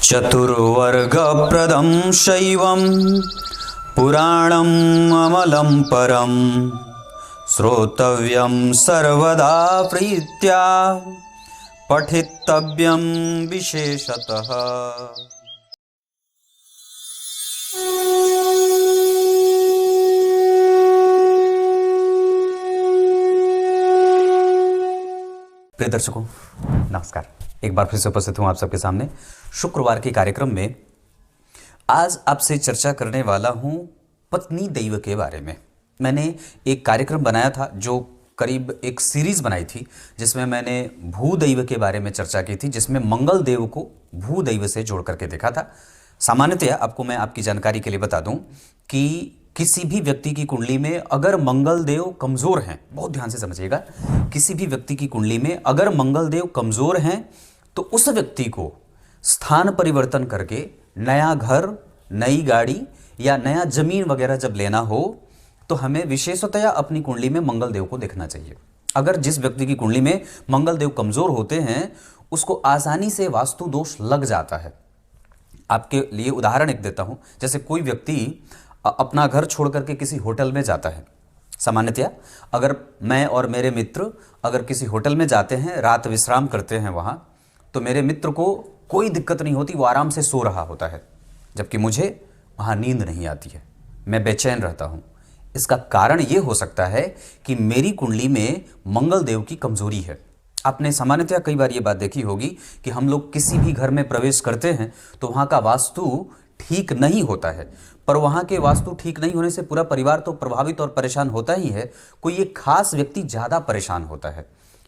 चतुर्वर्गप्रदं शैवं पुराणम् अमलं परं श्रोतव्यं सर्वदा प्रीत्या पठितव्यं विशेषतः। प्रिय दर्शकों नमस्कार, एक बार फिर से उपस्थित हूं आप सबके सामने शुक्रवार के कार्यक्रम में। आज आपसे चर्चा करने वाला हूं पत्नी दैव के बारे में। मैंने एक कार्यक्रम बनाया था जो करीब एक सीरीज बनाई थी जिसमें मैंने भूदैव के बारे में चर्चा की थी, जिसमें मंगल देव को भूदैव से जोड़ करके देखा था। सामान्यतया आपको मैं आपकी जानकारी के लिए बता दूं कि किसी भी व्यक्ति की कुंडली में अगर मंगल देव कमजोर हैं, बहुत ध्यान से समझिएगा, किसी भी व्यक्ति की कुंडली में अगर मंगल देव कमजोर हैं तो उस व्यक्ति को स्थान परिवर्तन करके नया घर, नई गाड़ी या नया जमीन वगैरह जब लेना हो तो हमें विशेषतया अपनी कुंडली में मंगल देव को देखना चाहिए। अगर जिस व्यक्ति की कुंडली में मंगल देव कमजोर होते हैं उसको आसानी से वास्तु दोष लग जाता है। आपके लिए उदाहरण एक देता हूं। जैसे कोई व्यक्ति अपना घर छोड़ करके किसी होटल में जाता है। सामान्यतया अगर मैं और मेरे मित्र अगर किसी होटल में जाते हैं, रात विश्राम करते हैं वहाँ, तो मेरे मित्र को कोई दिक्कत नहीं होती, वो आराम से सो रहा होता है, जबकि मुझे वहाँ नींद नहीं आती है, मैं बेचैन रहता हूँ। इसका कारण ये हो सकता है कि मेरी कुंडली में मंगल देव की कमजोरी है। आपने सामान्यतया कई बार ये बात देखी होगी कि हम लोग किसी भी घर में प्रवेश करते हैं तो वहाँ का वास्तु ठीक नहीं होता है, पर वहाँ के वास्तु ठीक नहीं होने से पूरा परिवार तो प्रभावित और परेशान होता ही है, कोई एक खास व्यक्ति ज़्यादा परेशान होता है।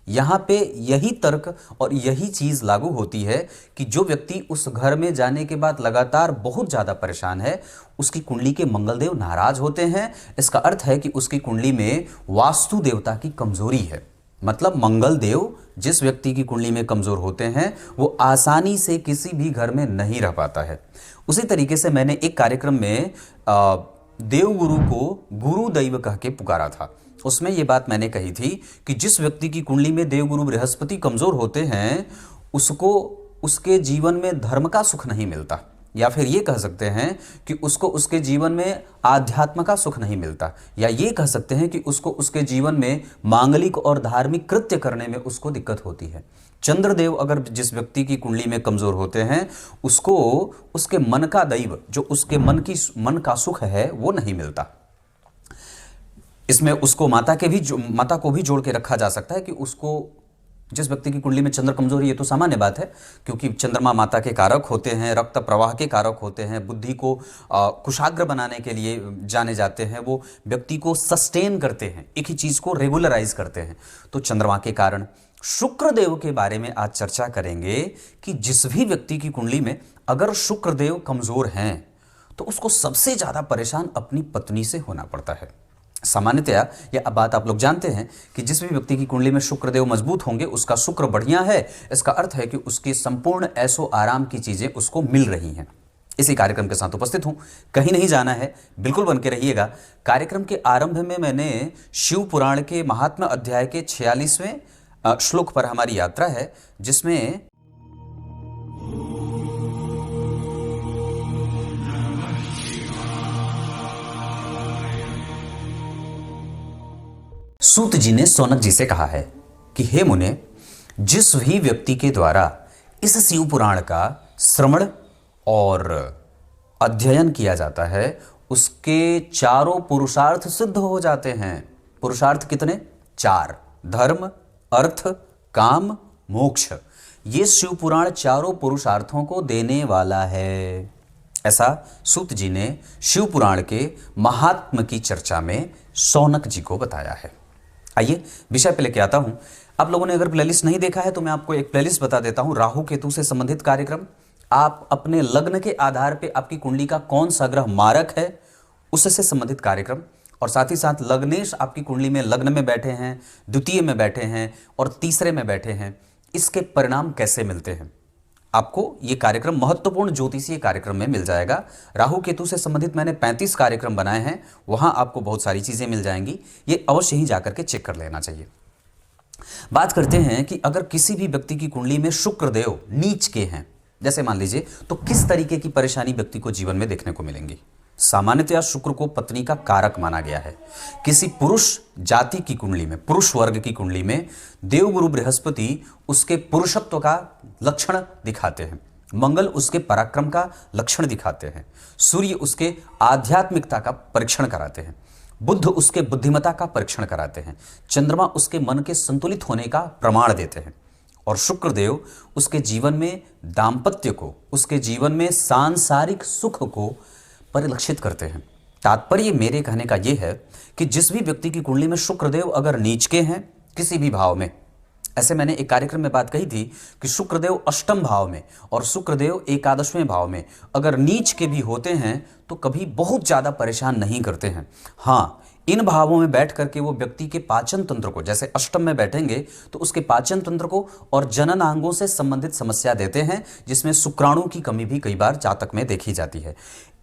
यहाँ पे यही तर्क और यही चीज़ लागू होती है कि जो व्यक्ति उस घर में जाने के बाद लगातार बहुत ज़्यादा परेशान है, उसकी कुंडली के मंगलदेव नाराज होते हैं। इसका अर्थ है कि उसकी कुंडली में वास्तु देवता की कमजोरी है। मतलब मंगल देव जिस व्यक्ति की कुंडली में कमजोर होते हैं वो आसानी से किसी भी घर में नहीं रह पाता है। उसी तरीके से मैंने एक कार्यक्रम में देवगुरु को गुरु दैव कह के पुकारा था। उसमें ये बात मैंने कही थी कि जिस व्यक्ति की कुंडली में देवगुरु बृहस्पति कमजोर होते हैं उसको उसके जीवन में धर्म का सुख नहीं मिलता, या फिर ये कह सकते हैं कि उसको उसके जीवन में आध्यात्म का सुख नहीं मिलता, या ये कह सकते हैं कि उसको उसके जीवन में मांगलिक और धार्मिक कृत्य करने में उसको दिक्कत होती है। चंद्रदेव अगर जिस व्यक्ति की कुंडली में कमजोर होते हैं उसको उसके मन का दैव, जो उसके मन का सुख है, वो नहीं मिलता। इसमें उसको माता को भी जोड़ के रखा जा सकता है कि उसको जिस व्यक्ति की कुंडली में चंद्र कमजोर है, ये तो सामान्य बात है क्योंकि चंद्रमा माता के कारक होते हैं, रक्त प्रवाह के कारक होते हैं, बुद्धि को कुशाग्र बनाने के लिए जाने जाते हैं, वो व्यक्ति को सस्टेन करते हैं, एक ही चीज को रेगुलराइज करते हैं। तो चंद्रमा के कारण शुक्रदेव के बारे में आज चर्चा करेंगे कि जिस भी व्यक्ति की कुंडली में अगर शुक्रदेव कमजोर हैं तो उसको सबसे ज्यादा परेशान अपनी पत्नी से होना पड़ता है। सामान्यतया यह बात आप लोग जानते हैं कि जिस भी व्यक्ति की कुंडली में शुक्रदेव मजबूत होंगे उसका शुक्र बढ़िया है, इसका अर्थ है कि उसकी संपूर्ण ऐशो आराम की चीजें उसको मिल रही हैं। इसी कार्यक्रम के साथ उपस्थित हूं, कहीं नहीं जाना है, बिल्कुल बन के रहिएगा। कार्यक्रम के आरंभ में मैंने शिव पुराण के महात्म्य अध्याय के 46वें श्लोक पर हमारी यात्रा है, जिसमें सूत जी ने सौनक जी से कहा है कि हे मुने, जिस भी व्यक्ति के द्वारा इस शिव पुराण का श्रवण और अध्ययन किया जाता है उसके चारों पुरुषार्थ सिद्ध हो जाते हैं। पुरुषार्थ कितने? 4, धर्म, अर्थ, काम, मोक्ष। ये शिव पुराण चारों पुरुषार्थों को देने वाला है, ऐसा सूत जी ने शिव पुराण के महात्म्य की चर्चा में सौनक जी को बताया है। आइए विषय पे लेके आता हूं। आप लोगों ने अगर प्लेलिस्ट नहीं देखा है तो मैं आपको एक प्लेलिस्ट बता देता हूं, राहु केतु से संबंधित कार्यक्रम। आप अपने लग्न के आधार पे आपकी कुंडली का कौन सा ग्रह मारक है उससे संबंधित कार्यक्रम, और साथ ही साथ लग्नेश आपकी कुंडली में लग्न में बैठे हैं, द्वितीय में बैठे हैं और तीसरे में बैठे हैं, इसके परिणाम कैसे मिलते हैं, आपको ये कार्यक्रम महत्वपूर्ण ज्योतिषीय कार्यक्रम में मिल जाएगा। राहु केतु से संबंधित मैंने 35 कार्यक्रम बनाए हैं, वहां आपको बहुत सारी चीजें मिल जाएंगी, ये अवश्य ही जाकर के चेक कर लेना चाहिए। बात करते हैं कि अगर किसी भी व्यक्ति की कुंडली में शुक्रदेव नीच के हैं, जैसे मान लीजिए, तो किस तरीके की परेशानी व्यक्ति को जीवन में देखने को मिलेंगी। सामान्यतया शुक्र को पत्नी का कारक माना गया है। किसी पुरुष जाति की कुंडली में, पुरुष वर्ग की कुंडली में देवगुरु बृहस्पति उसके पुरुषत्व का लक्षण दिखाते हैं, मंगल उसके पराक्रम का लक्षण दिखाते हैं, सूर्य उसके आध्यात्मिकता का परीक्षण कराते हैं, बुध उसके बुद्धिमत्ता का परीक्षण कराते हैं, चंद्रमा उसके मन के संतुलित होने का प्रमाण देते हैं, और शुक्रदेव उसके जीवन में दाम्पत्य को, उसके जीवन में सांसारिक सुख को परिलक्षित करते हैं। तात्पर्य मेरे कहने का यह है कि जिस भी व्यक्ति की कुंडली में शुक्रदेव अगर नीच के हैं किसी भी भाव में, ऐसे मैंने एक कार्यक्रम में बात कही थी कि शुक्रदेव अष्टम भाव में और शुक्रदेव एकादशवें भाव में अगर नीच के भी होते हैं तो कभी बहुत ज़्यादा परेशान नहीं करते हैं। हाँ, इन भावों में बैठ करके वो व्यक्ति के पाचन तंत्र को, जैसे अष्टम में बैठेंगे तो उसके पाचन तंत्र को और जननांगों से संबंधित समस्या देते हैं, जिसमें शुक्राणु की कमी भी कई बार जातक में देखी जाती है।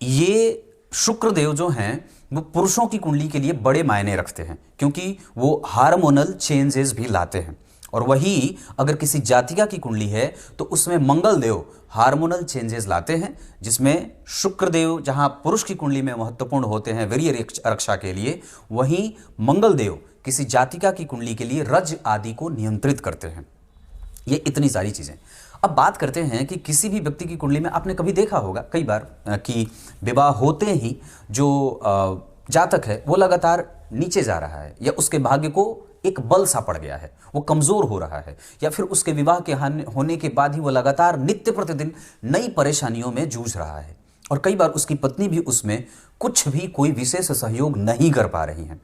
ये शुक्रदेव जो हैं वो पुरुषों की कुंडली के लिए बड़े मायने रखते हैं, क्योंकि वो हार्मोनल चेंजेस भी लाते हैं। और वही अगर किसी जातिका की कुंडली है तो उसमें मंगल देव हार्मोनल चेंजेस लाते हैं, जिसमें शुक्रदेव जहां पुरुष की कुंडली में महत्वपूर्ण होते हैं वीर्य रक्षा के लिए, वहीं मंगल देव किसी जातिका की कुंडली के लिए रज आदि को नियंत्रित करते हैं। ये इतनी सारी चीजें। अब बात करते हैं कि किसी भी व्यक्ति की कुंडली में आपने कभी देखा होगा कई बार कि विवाह होते ही जो जातक है वो लगातार नीचे जा रहा है, या उसके भाग्य को एक बल सा पड़ गया है, वो कमजोर हो रहा है, या फिर उसके विवाह के होने के बाद ही वो लगातार नित्य प्रतिदिन नई परेशानियों में जूझ रहा है, और कई बार उसकी पत्नी भी उसमें कुछ भी कोई विशेष सहयोग नहीं कर पा रही है।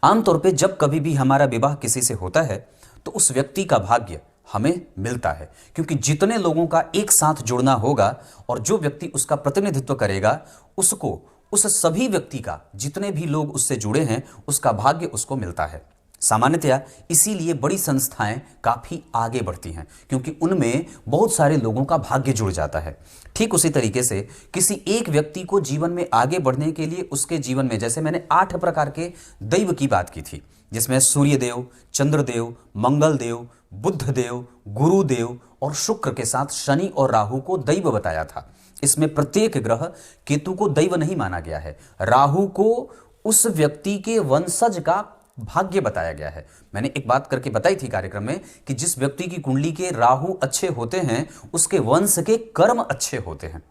आमतौर पे जब कभी भी हमारा विवाह किसी से होता है तो उस व्यक्ति का भाग्य हमें मिलता है, क्योंकि जितने लोगों का एक साथ जुड़ना होगा और जो व्यक्ति उसका प्रतिनिधित्व करेगा उसको, उस सभी व्यक्ति का, जितने भी लोग उससे जुड़े हैं, उसका भाग्य उसको मिलता है। सामान्यतया इसीलिए बड़ी संस्थाएं काफी आगे बढ़ती हैं, क्योंकि उनमें बहुत सारे लोगों का भाग्य जुड़ जाता है। ठीक उसी तरीके से किसी एक व्यक्ति को जीवन में आगे बढ़ने के लिए उसके जीवन में, जैसे मैंने 8 प्रकार के दैव की बात की थी, जिसमें सूर्यदेव, चंद्रदेव, मंगलदेव, बुधदेव, गुरुदेव और शुक्र के साथ शनि और राहु को दैव बताया था। इसमें प्रत्येक ग्रह, केतु को दैव नहीं माना गया है, राहु को उस व्यक्ति के वंशज का भाग्य बताया गया है। मैंने एक बात करके बताई थी कार्यक्रम में कि जिस व्यक्ति की कुंडली के राहु अच्छे होते हैं उसके वंश के कर्म अच्छे होते हैं।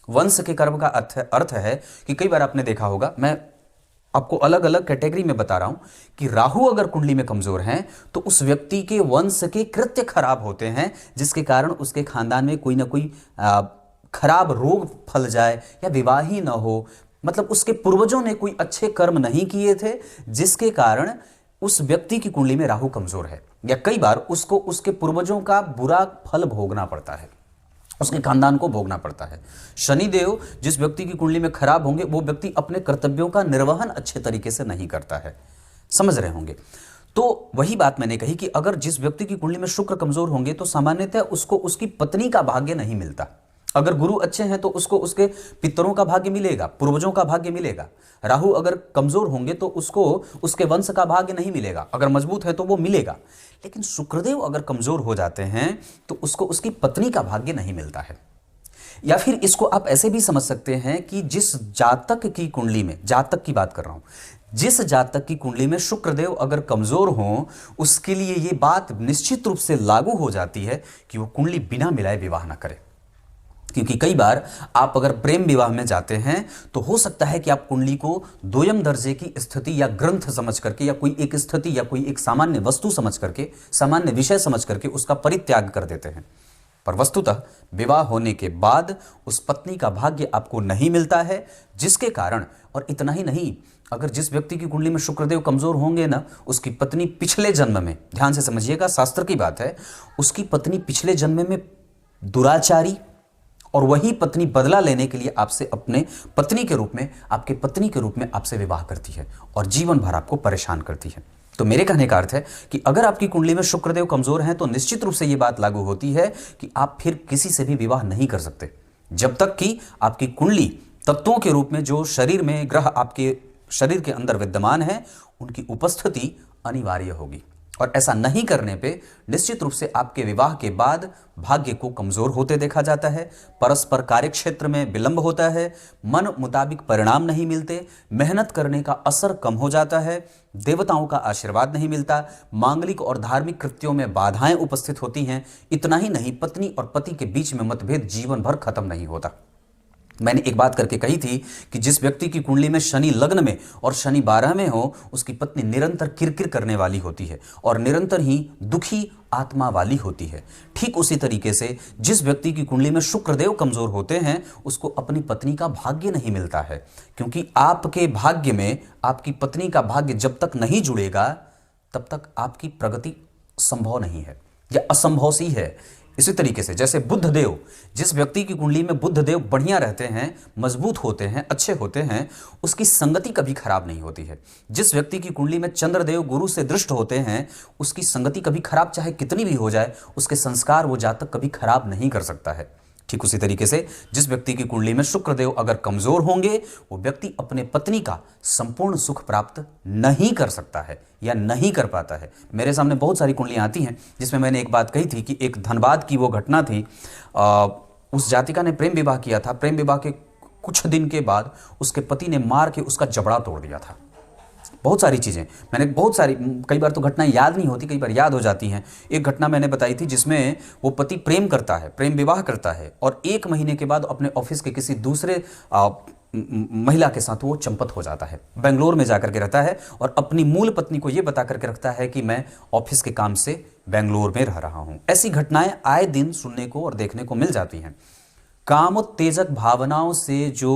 वंश के कर्म का अर्थ है कि कई बार आपने देखा होगा, मैं आपको अलग अलग कैटेगरी में बता रहा हूं कि राहु अगर कुंडली में कमजोर हैं तो उस व्यक्ति के वंश के कृत्य खराब होते हैं, जिसके कारण उसके खानदान में कोई ना कोई खराब रोग फल जाए या विवाह ही ना हो, मतलब उसके पूर्वजों ने कोई अच्छे कर्म नहीं किए थे, जिसके कारण उस व्यक्ति की कुंडली में राहु कमजोर है, या कई बार उसको उसके पूर्वजों का बुरा फल भोगना पड़ता है, उसके खानदान को भोगना पड़ता है। शनिदेव जिस व्यक्ति की कुंडली में खराब होंगे वो व्यक्ति अपने कर्तव्यों का निर्वहन अच्छे तरीके से नहीं करता है, समझ रहे होंगे। तो वही बात मैंने कही कि अगर जिस व्यक्ति की कुंडली में शुक्र कमजोर होंगे तो सामान्यतः उसको उसकी पत्नी का भाग्य नहीं मिलता। अगर गुरु अच्छे हैं तो उसको उसके पितरों का भाग्य मिलेगा, पूर्वजों का भाग्य मिलेगा। राहु अगर कमजोर होंगे तो उसको उसके वंश का भाग्य नहीं मिलेगा, अगर मजबूत है तो वो मिलेगा। लेकिन शुक्रदेव अगर कमजोर हो जाते हैं तो उसको उसकी पत्नी का भाग्य नहीं मिलता है। या फिर इसको आप ऐसे भी समझ सकते हैं कि जिस जातक की कुंडली में, जातक की बात कर रहा हूं, जिस जातक की कुंडली में शुक्रदेव अगर कमजोर हो उसके लिए ये बात निश्चित रूप से लागू हो जाती है कि वो कुंडली बिना मिलाए विवाह ना करे। क्योंकि कई बार आप अगर प्रेम विवाह में जाते हैं तो हो सकता है कि आप कुंडली को दोयम दर्जे की स्थिति या ग्रंथ समझ करके, या कोई एक स्थिति या कोई एक सामान्य वस्तु समझ करके, सामान्य विषय समझ करके उसका परित्याग कर देते हैं। पर वस्तुतः विवाह होने के बाद उस पत्नी का भाग्य आपको नहीं मिलता है, जिसके कारण, और इतना ही नहीं, अगर जिस व्यक्ति की कुंडली में शुक्रदेव कमजोर होंगे ना, उसकी पत्नी पिछले जन्म में, ध्यान से समझिएगा, शास्त्र की बात है, उसकी पत्नी पिछले जन्म में दुराचारी, और वही पत्नी बदला लेने के लिए आपसे अपने पत्नी के रूप में, आपके पत्नी के रूप में आपसे विवाह करती है और जीवन भर आपको परेशान करती है। तो मेरे कहने का अर्थ है कि अगर आपकी कुंडली में शुक्रदेव कमजोर हैं तो निश्चित रूप से यह बात लागू होती है कि आप फिर किसी से भी विवाह नहीं कर सकते, जब तक कि आपकी कुंडली तत्वों के रूप में जो शरीर में ग्रह आपके शरीर के अंदर विद्यमान है उनकी उपस्थिति अनिवार्य होगी। और ऐसा नहीं करने पे निश्चित रूप से आपके विवाह के बाद भाग्य को कमजोर होते देखा जाता है, परस्पर कार्यक्षेत्र में विलंब होता है, मन मुताबिक परिणाम नहीं मिलते, मेहनत करने का असर कम हो जाता है, देवताओं का आशीर्वाद नहीं मिलता, मांगलिक और धार्मिक कृत्यों में बाधाएं उपस्थित होती हैं। इतना ही नहीं, पत्नी और पति के बीच में मतभेद जीवन भर खत्म नहीं होता। मैंने एक बात करके कही थी कि जिस व्यक्ति की कुंडली में शनि लग्न में और शनि 12 में हो, उसकी पत्नी निरंतर किरकिर करने वाली होती है और निरंतर ही दुखी आत्मा वाली होती है। ठीक उसी तरीके से जिस व्यक्ति की कुंडली में शुक्रदेव कमजोर होते हैं, उसको अपनी पत्नी का भाग्य नहीं मिलता है, क्योंकि आपके भाग्य में आपकी पत्नी का भाग्य जब तक नहीं जुड़ेगा तब तक आपकी प्रगति संभव नहीं है या असंभव सी है। इसी तरीके से जैसे बुध देव, जिस व्यक्ति की कुंडली में बुध देव बढ़िया रहते हैं, मजबूत होते हैं, अच्छे होते हैं, उसकी संगति कभी खराब नहीं होती है। जिस व्यक्ति की कुंडली में चंद्रदेव गुरु से दृष्ट होते हैं, उसकी संगति कभी खराब चाहे कितनी भी हो जाए, उसके संस्कार वो जातक कभी खराब नहीं कर सकता है। ठीक उसी तरीके से जिस व्यक्ति की कुंडली में शुक्रदेव अगर कमजोर होंगे, वो व्यक्ति अपने पत्नी का संपूर्ण सुख प्राप्त नहीं कर सकता है या नहीं कर पाता है। मेरे सामने बहुत सारी कुंडलियां आती हैं जिसमें मैंने एक बात कही थी कि एक धनबाद की वो घटना थी। उस जातिका ने प्रेम विवाह किया था। प्रेम विवाह के कुछ दिन के बाद उसके पति ने मार के उसका जबड़ा तोड़ दिया था। बहुत सारी चीज़ें मैंने, बहुत सारी, कई बार तो घटनाएं याद नहीं होती, कई बार याद हो जाती हैं। एक घटना मैंने बताई थी जिसमें वो पति प्रेम करता है, प्रेम विवाह करता है और 1 महीने के बाद अपने ऑफिस के किसी दूसरे महिला के साथ वो चंपत हो जाता है। बेंगलोर में जाकर के रहता है और अपनी मूल पत्नी को ये बता करके रखता है कि मैं ऑफिस के काम से बेंगलोर में रह रहा हूँ। ऐसी घटनाएं आए दिन सुनने को और देखने को मिल जाती हैं। कामोत्तेजक भावनाओं से जो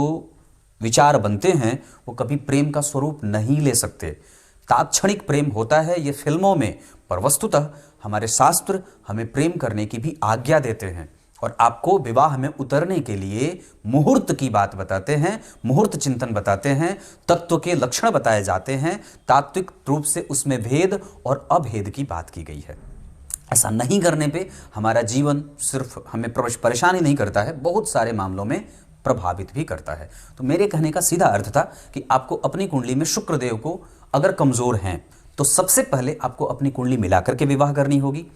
विचार बनते हैं वो कभी प्रेम का स्वरूप नहीं ले सकते। तात्क्षणिक प्रेम होता है ये फिल्मों में, पर वस्तुतः हमारे शास्त्र हमें प्रेम करने की भी आज्ञा देते हैं और आपको विवाह में उतरने के लिए मुहूर्त की बात बताते हैं, मुहूर्त चिंतन बताते हैं, तत्व के लक्षण बताए जाते हैं, तात्विक रूप से उसमें भेद और अभेद की बात की गई है। ऐसा नहीं करने पे हमारा जीवन सिर्फ हमें परेशान ही नहीं करता है, बहुत सारे मामलों में प्रभावित भी करता है। तो मेरे कहने का सीधा अर्थ था कि आपको अपनी कुंडली में शुक्रदेव को अगर कमजोर हैं तो सबसे पहले आपको अपनी कुंडली मिलाकर के विवाह करनी होगी।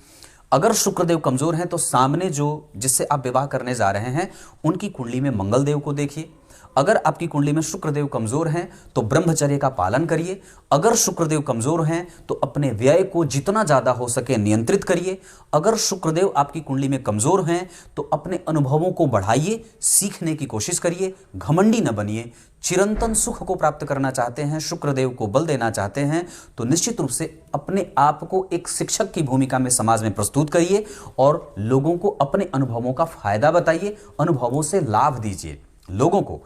अगर शुक्रदेव कमजोर हैं तो सामने जो जिससे आप विवाह करने जा रहे हैं उनकी कुंडली में मंगलदेव को देखिए। अगर आपकी कुंडली में शुक्रदेव कमजोर हैं तो ब्रह्मचर्य का पालन करिए। अगर शुक्रदेव कमजोर हैं तो अपने व्यय को जितना ज्यादा हो सके नियंत्रित करिए। अगर शुक्रदेव आपकी कुंडली में कमजोर हैं तो अपने अनुभवों को बढ़ाइए, सीखने की कोशिश करिए, घमंडी न बनिए। चिरंतन सुख को प्राप्त करना चाहते हैं, शुक्रदेव को बल देना चाहते हैं तो निश्चित रूप से अपने आप को एक शिक्षक की भूमिका में समाज में प्रस्तुत करिए और लोगों को अपने अनुभवों का फायदा बताइए, अनुभवों से लाभ दीजिए लोगों को।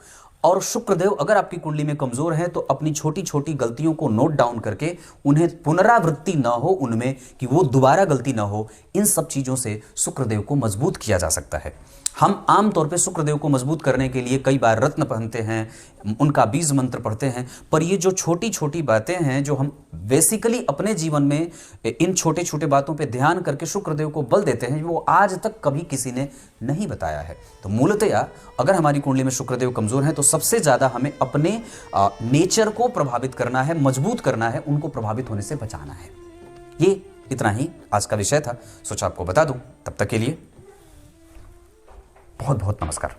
और शुक्रदेव अगर आपकी कुंडली में कमजोर है तो अपनी छोटी छोटी गलतियों को नोट डाउन करके उन्हें पुनरावृत्ति न हो उनमें, कि वो दोबारा गलती न हो, इन सब चीजों से शुक्रदेव को मजबूत किया जा सकता है। हम आमतौर पे शुक्रदेव को मजबूत करने के लिए कई बार रत्न पहनते हैं, उनका बीज मंत्र पढ़ते हैं, पर ये जो छोटी छोटी बातें हैं जो हम बेसिकली अपने जीवन में इन छोटे छोटे बातों पे ध्यान करके शुक्रदेव को बल देते हैं, वो आज तक कभी किसी ने नहीं बताया है। तो मूलतया अगर हमारी कुंडली में शुक्रदेव कमजोर है तो सबसे ज्यादा हमें अपने नेचर को प्रभावित करना है, मजबूत करना है, उनको प्रभावित होने से बचाना है। ये इतना ही आज का विषय था, सोचा आपको बता दूं। तब तक के लिए बहुत बहुत नमस्कार।